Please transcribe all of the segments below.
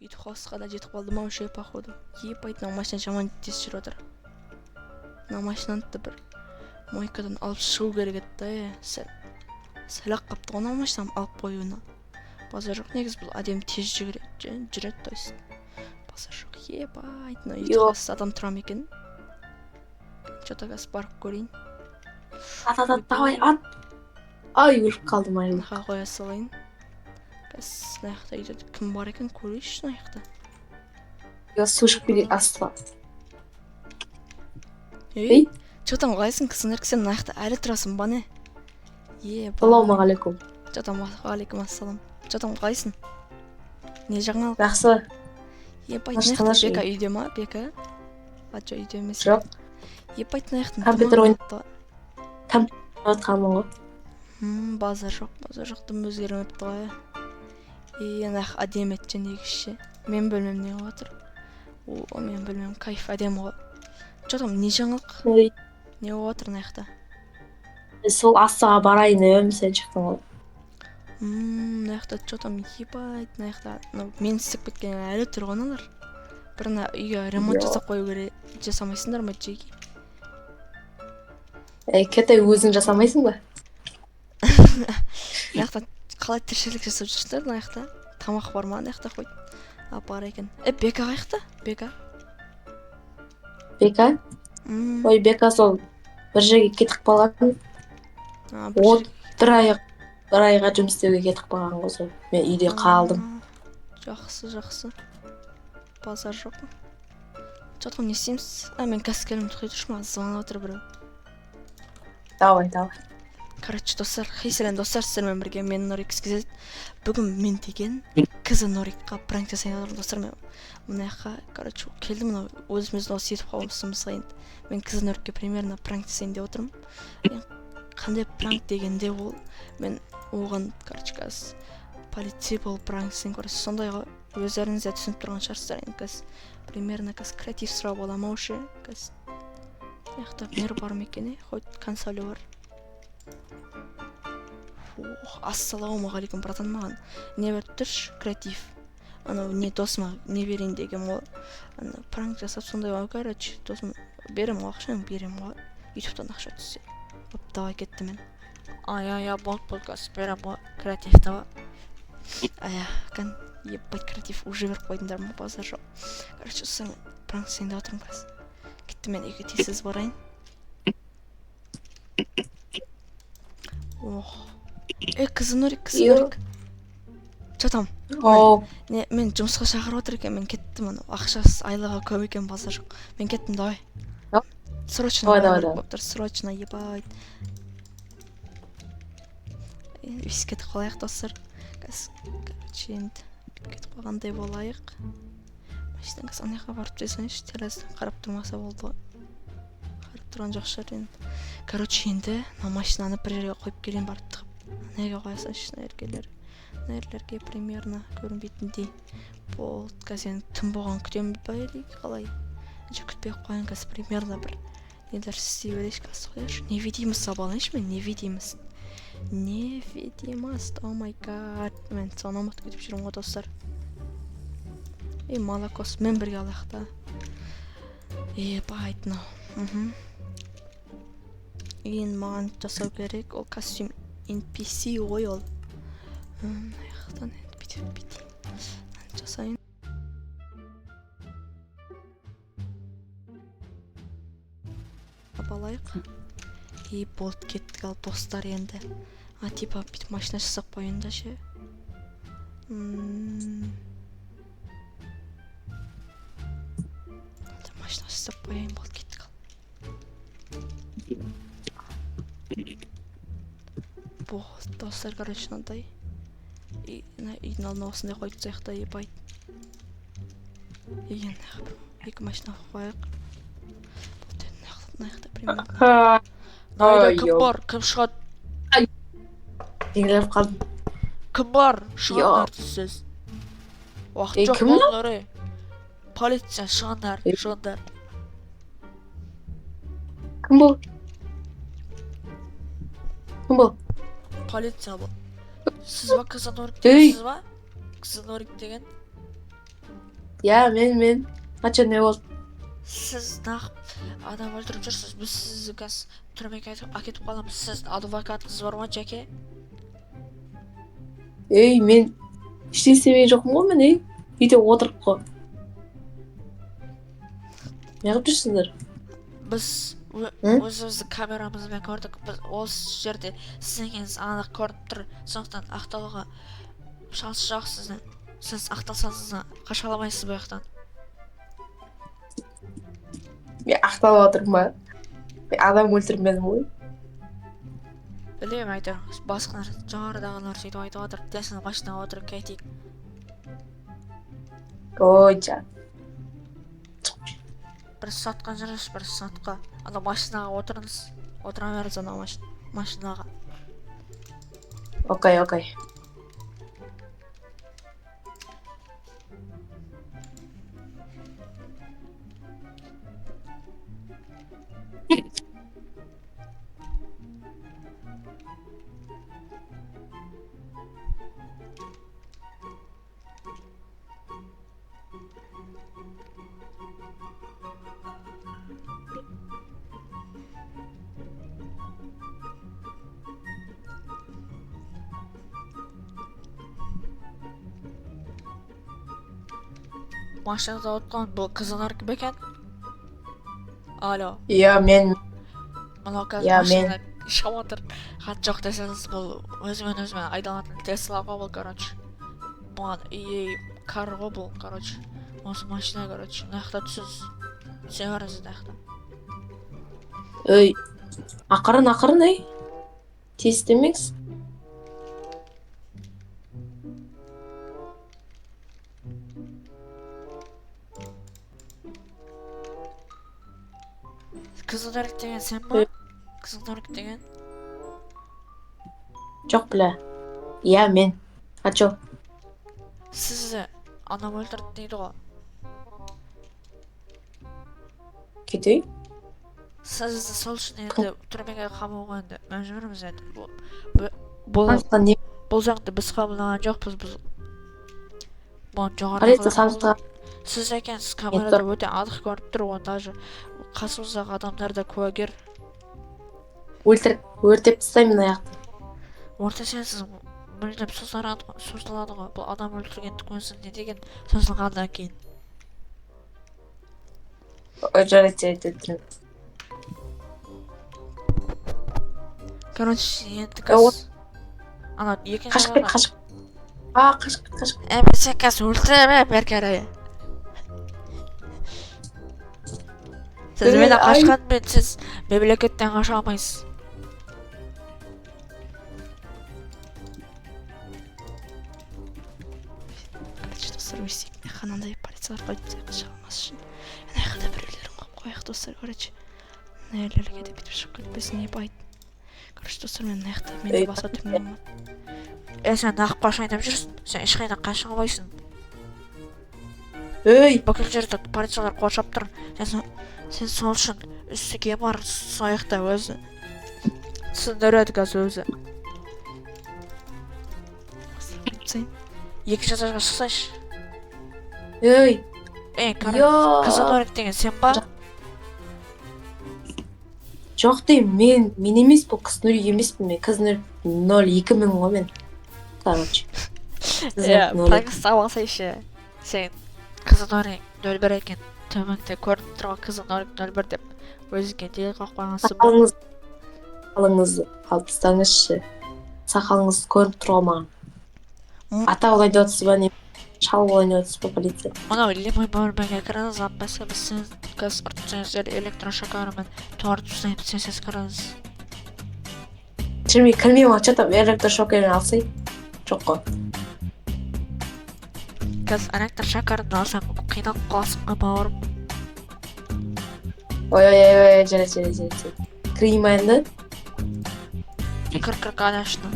Үйт хосқа да жетіп қалды ма уже походу. Ебать, мына машина жаман тез жүріп отыр. Мына машинаны да бір мойкадан алып шығу керек еді. Сәл-ақ қапты ғой мына машинаны алып қоюына. Базар жоқ, негізі бұл әдемі тез жүреді, то есть. Базар жоқ, ебать, мына үйт хос адам тұра ма екен? Что-то газ барып көрейін. Давай, ат. Ай, өліп қалдым ай. Мынаға қоя салайын. Газ, мына жақта үйде кім бар екен көрейінші мына жақта. Сушық бери асла. Ей, что-там қалайсың кісіңдер, сен мына жақта әлі тұрасың ба не? Ассалаумағалейкум. Что-там, алейкум ассалам. Что-там қалайсың? Не жаңалық? Жақсы. Ебать, мына жақта Бека үйде ма? Бека? Жо, үйде емес. Жоқ. Ебать, мына жақта компьютер ойнатқанмын ғой. Базар жоқ, дым өзгермепті ғой. Мына жақ әдемі етші негізше. Мен бөлмем не қылып отыр? Мен бөлмем кайф әдемі ғой. Что-там, не жаңалық? Не қылып отыр мына жақта? Сол Ассаға барайын деп сен шықтың ғой. Мына жақта что-там, ебать, мына жақта мен істеп кеткен әлі тұр ғой аналар. Бір мына үйге ремонт жасап қою керек. Жасамайсыңдар ма Джеки? Кетай өзің жасамайсың ба? Мына жақта қалай тіршілік жасап жүрсіңдер мына жақта? Тамақ бар ма мына жақта қойды? Бар екен. Бека қайықта? Бека? Бека? Ой, Бека сол бір жерге кетіп қалған. бір айға жұмыс істеуге кетіп қалған ғой сол. Мен үйде қалдым. Жақсы. Базар жоқ. Что-то не істейміз? Мен кәсіпкерімді қойып жүрші, звонып отыр біреу. Давай. Короче, достар, хейселен достар, сіздермен бірге мен Норик кезет. Бүгін мен деген қызы Норикқа пранк жасайын отырмын достар. Мен мына жаққа, короче, келдім, өзіміздің осы етіп қауымсымызға енді. Мен қызы Норикке примерно пранк жасайын деп отырмын. Қандай пранк дегенде ол, мен оған, короче, қазір полицей болып пранк жасайын көресіз. Сондай ғой, өздеріңіз де түсініп тұрған шығарсыздар енді қазір. Примерно қазір креатив сұрап аламын уже. Қазір яқта мер бар ма екен, хоть консолі бар. Ассалаумағалейкум, братан, маған не беріп тұршы, креатив. Не досыма не берейін деген ғой. Пранк жасап сондай ғой, короче, досым берем ғой, ақшаны берем ғой. Ютубтан ақша түссе. Давай кетті мен. Болды, қазір берем ғой, креативті ғой. Ебать, креатив уже беріп қойдыңдар ма, базар жоқ. Короче, сен пранк жасайын деп отырмын қазір. Кетті, мен үйге тез барайын. Қызы Норик. Что там? Мен жұмысқа шақырып отыр екен, мен кеттім. Ақшасы айлаға көп екен, базар жоқ. Мен кеттім, давай. Срочно. Срочно, ебать. Біз кетіп қалайық, достар. Короче, енді кетіп қалғандай болайық. Машинадан қазір анаяққа барып жасайыншы, терезеден қарап тұрмаса болды ғой. Қарап тұрған жоқ шығар енді. Короче, енді машинаны бір жерге қойып келейін барып тығып. Неге қоясыншы нәрлерге примерно көрінбейтіндей. Болды, қазір енді түн болған күтемін ба елейік қалай? Күтпей қойын қазір примерно бір нелер істей берейші, қазір қояшы. Невидимость алайыншы мен, невидимость, о май гад. Мен соны ұмытып кетіп жүрмін ғой достар. Малакос, мен бірге алайық та. Байт мынау. Енді маған жасау керек, ол костюм NPC ғой ол. Аяқтан енді бүйтейін. Жасайын. Алайық. Болды, кеттік ал достар енді. Типа бүйтіп машина жасап қойын да ше. Машина жасап қойын, болды, кеттік ал. Болды, достар, короче, мынандай. Үйдің алдына осындай қойып тастайық та, ебай. Екі машина қойық. Болды, наяқта примерно. Найда, кім бар? Кім шығады? Еңгіліп қалдым. Кім бар? Шығандар сіз. Уақыт жоқ болыңдар. Полиция, шығандар. Кім бұл? Полиция бұл. Сіз ба, Қызы Норик деген? Қызы Норик деген? мен. Қачан не болды? Сіз нақ адам өлтіріп жүрсіз. Біз сізді қазір түрмеге әкетіп қаламыз. Сіз адвокатыңыз бар ма, Жаке? Ей, мен ештеңе істемеген жоқпын ғой мен, ей. Үйде отырып қой. Неғып жүрсіңдер? Біз 응? өзімізді камерамызбен көрдік. Біз осы жерде сіз екеніңіз анық көрініп тұр. Сондықтан ақталуға шанс жоқ сіздің. Сіз ақталсаңыз қаша алмайсыз бұл жақтан. Мен ақталып отырмын ба? Мен адам өлтірмедім ғой. Білмеймін әйтеуір. Басқалар жоғарыдағылар сөйтіп айтып отыр. Дәсін машинаға отырып кетейік. Ой, жа. Бір сотқа жүріш, бір сотқа. Ана машинаға отырыңыз. Отыра беріңіз ана машинаға. Окей. Машинада отырған бұл қызыңар кім екен? Алло. Иә, мен. Мынау қазір машина шығып отыр. Хат жоқ десеңіз бұл өзімен айдалатын Теслаға бұл, короче. Бұған кар ғой бұл, короче. Осы машина, короче. Нақта түсіз. Түсе беріңіз нақта. Ей, ақырын, ей. Тез істемеңіз. Қызылдөрік деген сен ба? Қызылдөрік деген? Жоқ, біле. Иә, мен. Ачо. Сізді анам өлтірді дейді ғой. Кетей? Сізді сол үшін енді түрмеге қамауға енді мәжбүрміз енді. Бұл заңды біз қабылдаған жоқпыз. Бұны жоғарыда сіз екенсіз, камерада өте анық көрініп тұр. Онда қасымыздағы адамдар да куәгер. Өртеп тастаймын аяқты. Өртесеңіз мүлдем созылады ғой. Бұл адам өлтіргендік өзін не деген созылғаннан кейін. Жарайды. Короче, енді қазір ана екінші қашып. Сен қазір өлтіре беркері. Сіз мені қашқанмен сіз мемлекеттен қаша алмайсыз. Короче, достар, өйстейік. Мен қанандай полициялар қойдым қаша алмас үшін. Мен аяқында біреулерін қойып қояқ, достар, короче. Нәлелерге де бүйтіп шығып кетпесін не байт. Короче, достар, мен аяқта менде баса түрме болмады. Сен нақып қаша айнап жүрсің. Сен ешқайда қаша алмайсың. Бүкіл жерді полициялар қоршап тұр. Сен сол үшін үстіге бар сояқта өзі. Түсіндіреді қазір өзі. Сен екі жазарға шықсайшы. Қызылдөрік деген сен ба? Жоқ деймін, мен емес бұл Қызылдөрік емеспін мен. Қызылдөрік 02 ғой мен. Короче. Пакистан алсайшы. Сен Қызылдөрік 01 екен. Төміңде көрініп тұрған Қызылдөрік 01 деп өзіңе дел қақпағансың ба? Сақалыңызды алып тастаңызшы. Сақалыңыз көрініп тұрған маған. Ата олайды отыз ба не? Шал олайды отыз ба полиция? Мынау лимой бөлмеге кіріңіз, атпаса біз сен қазір ұртсаңыздар электрошокарымен туарып тастаймын, сенсіз кіріңіз. Жүрмей кірмеймін, что-то электрошокерін алсай. Жоқ қой. Қазір электрошокерін алсаң қиналып қаласың ғой бауырым. Ой, жарайды. Кірейін ба енді? Кір, конечно.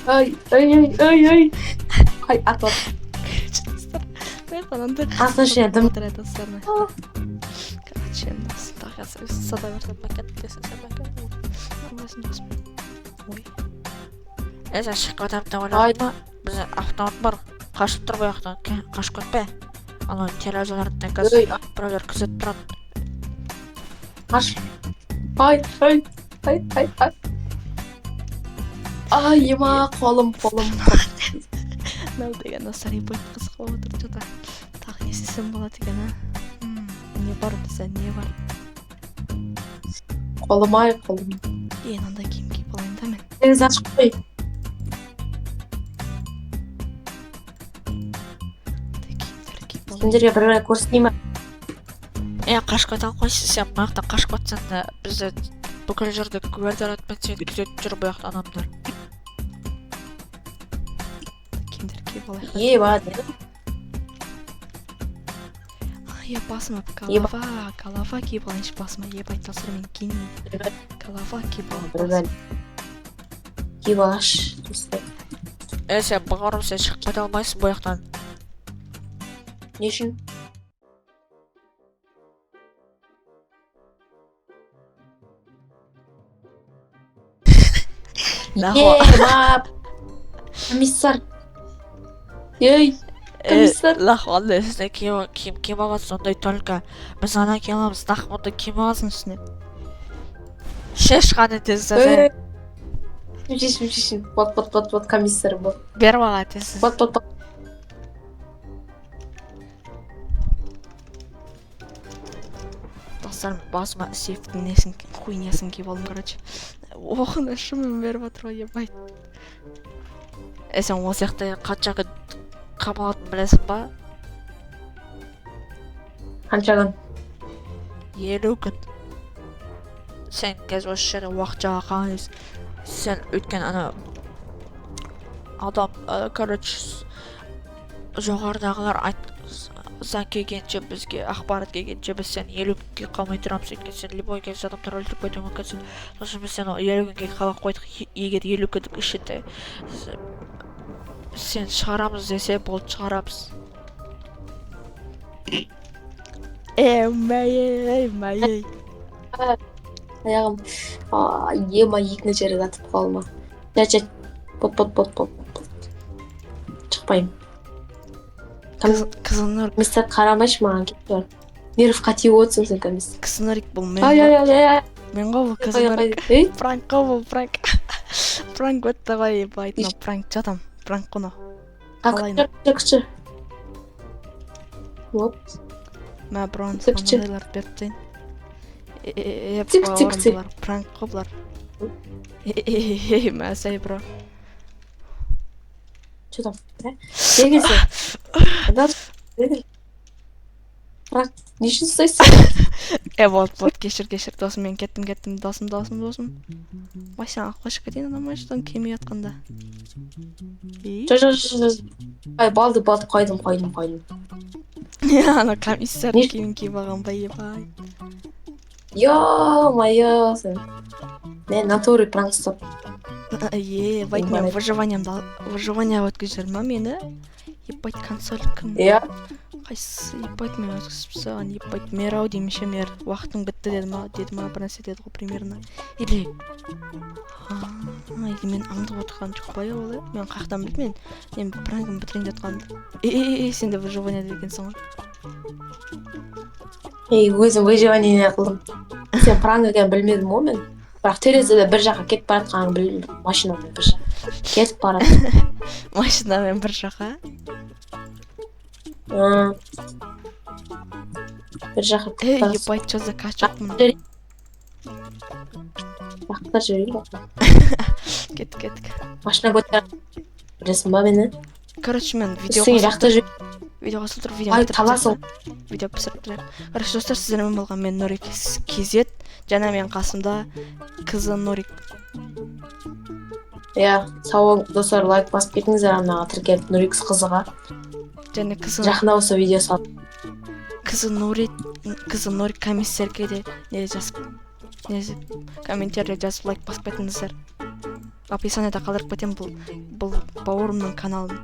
Ай. Ай, атып. Астын ішіне дым. Короче, сада берсем пакет десен пакет. Ой. Эсен шығып кетемін деп ойладың ба? Бізде автомат бар. Қашып тұр бұл жақтан. Қашып кетпе. Ана телевизорлардан қазір біреулер күзетіп тұрады. Қаш. Ай. Ай, ема, қолым. Мынау деген достар ебой қызық болып отыр что-то. Тағы не істесем болады екен, а? Не бар бізде, не бар? Қолым. Мынандай киім киіп алайын да мен. Терезе ашып қой. Мынандай киімдер киіп алайын. Сендерге бір көрсетейін ме? Қашып кете алмайсың сен бұл жақтан қашып кетсең де бізде бүкіл жерде гвардиялармен сені күзетіп жүр бұл жақта адамдар. Киімдер киіп алайық. Еба. Басыма голова киіп алайыншы басыма. Ебай тасыр мен киінмейді. Голова киіп алайын. Киіп алаш. Сен бұғарым сен шығып кете алмайсың бұл жақтан. Не үшін? Ема. Комиссар. Комиссар. Лахуалды сізде киім киім алған сондай только. Біз ана киім аламыз, нақ мұнда киім аласың үстіне. Шеш қаны тезді. Шешін. Вот комиссар бұл. Беріп аға тезді. Вот. Достарым басыма сейфтің несін хуйнесін киіп алдым, короче. Оғына шымын беріп отыр ғой, ебай. Сен осы жақта қаншаға қамалатын білесің ба? Қаншаған? 50 күн. Сен қазір осы жерде уақытшаға қалайсың. Сен өткен ана адам, короче, жоғарыдағылар заң келгенше бізге ақпарат келгенше біз сен 50 күнге қалмай тұрамыз. Өйткені сен любой кезде адамдар өлтіріп кетуі мүмкінсің. Сосын біз сені 50 күнге қалап қойдық. Егер 50 күннің ішінде сен шығарамыз десе болды, шығарамыз. Мәй. Аяғым. Ема екінші жері жатып қалма. Жат. Бот. Шықпайым. Қызыныр. Комиссар қарамайшы маған кетіп бар. Нервқа тиіп отырсың сен комиссар. Қызынырик бұл мен. Ай. Мен ғой бұл қызынырик. Пранк қой бұл, пранк. Пранк өтті ғой, байтына пранк жатам. Пранк құны. Күші. Оп. Мә бұрын сандайларды беріп тайын. Тик. Пранк қой бұлар. Мә сәй бұрын. Что там? Дегенсің? Бірақ, не үшін ұстайсың? Вот, кешір, досым, мен кеттім, досым. Машинаға қошып кетейін, ана машинадан кемей атқанда. Жоқ. Ай, балды, қойдым. Ана комиссар киім киіп алған ба, ебай. Ё-моё, сен. Мен натуры пранк стоп. Ебать, мен выживание өткізер ма мені? Ебать, консоль кім? Қайсы, ебать, мен өткізіп саған, ебать, мерау деймеше мер. Уақытың бітті деді ма, бір нәрсе деді ғой примерно. Или мен аңдып отырған жоқ бай олай. Мен қақтан білмеймін. Мен пранкім бітірейін деп жатқанымды. Сен де выживание дегенсің ғой. Өзім выживание қылдым. Сен пранк екен білмедім ғой мен. Бірақ терезеде бір жаққа кетіп баратқанын білдім. Машинамен бір жаққа кетіп барады. Машинамен бір жаққа? Бір жаққа кетіп барады. Ебать, что за качокмын? Бақытар жүрейін ба? Кеттік. Машина көтер. Білесің ба мені? Короче, мен видеоға сылтыр видео пісіріп. Короче, достар, сіздермен болған мен Норик KZ. Және мен қасымда қызы Норик. Сау достар, лайк басып кетіңіздер анаға тіркеліп Норик қызыға. Және қызы жақында осы видео салып. Қызы Норик комиссерге де комментария жазып лайк басып кетіңіздер. Описаниеда қалдырып кетемін бұл бауырымның каналын.